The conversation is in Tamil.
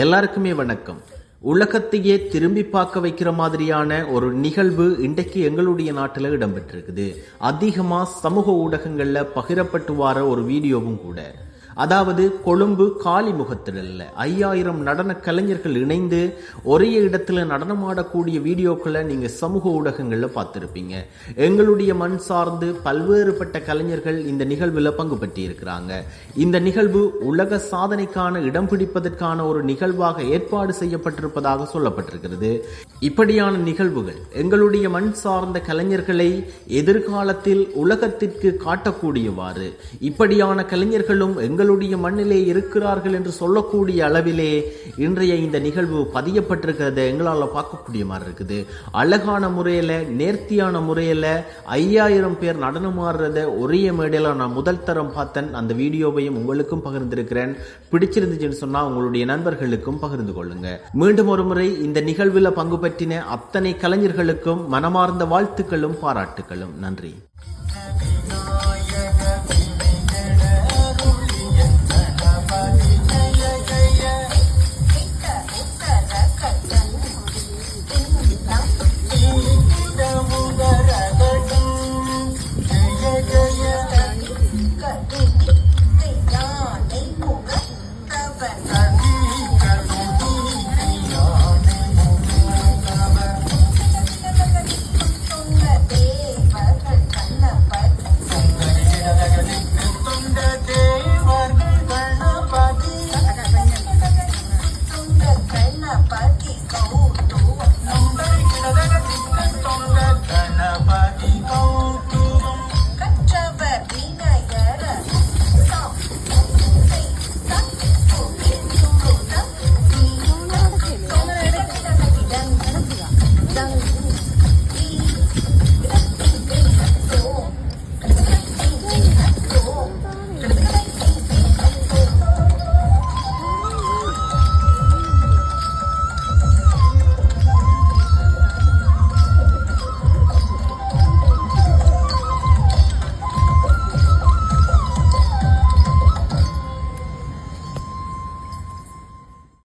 எல்லாருக்குமே வணக்கம். உலகத்தையே திரும்பி பார்க்க வைக்கிற மாதிரியான ஒரு நிகழ்வு இன்றைக்கு எங்களுடைய நாட்டில் இடம்பெற்றிருக்குது. அதிகமா சமூக ஊடகங்கள்ல பகிரப்பட்டு வர ஒரு வீடியோவும் கூட. அதாவது கொழும்பு காலிமுகத்திடல்ல 5000 நடன கலைஞர்கள் இணைந்து ஒரே இடத்துல நடனமாடக்கூடிய வீடியோக்களை நீங்க சமூக ஊடகங்கள்ல பார்த்திருப்பீங்க. எங்களுடைய மண் சார்ந்து பல்வேறுபட்ட கலைஞர்கள் இந்த நிகழ்வுல பங்கு பெற்றி இருக்கிறாங்க. இந்த நிகழ்வு உலக சாதனைக்கான இடம் பிடிப்பதற்கான ஒரு நிகழ்வாக ஏற்பாடு செய்யப்பட்டிருப்பதாக சொல்லப்பட்டிருக்கிறது. இப்படியான நிகழ்வுகள் எங்களுடைய மண் சார்ந்த கலைஞர்களை எதிர்காலத்தில் உலகத்திற்கு காட்டக்கூடியவாறு இப்படியான கலைஞர்களும் எங்களுடைய மண்ணிலே இருக்கிறார்கள் என்று சொல்லக்கூடிய அளவிலே இன்றைய இந்த நிகழ்வு பதியப்பட்டிருக்கிறத எங்களால் பார்க்கக்கூடிய மாதிரி இருக்குது. அழகான முறையில நேர்த்தியான முறையில 5000 பேர் நடனமாடுறத ஒரே மேடையில நான் முதல் தரம் பார்த்தேன். அந்த வீடியோவையும் உங்களுக்கும் பகிர்ந்திருக்கிறேன். பிடிச்சிருந்துச்சுன்னு சொன்னா உங்களுடைய நண்பர்களுக்கும் பகிர்ந்து கொள்ளுங்க. மீண்டும் ஒரு முறை இந்த நிகழ்வில் பங்கு பெற்றின அத்தனை கலைஞர்களுக்கும் மனமார்ந்த வாழ்த்துக்களும் பாராட்டுகளும். நன்றி.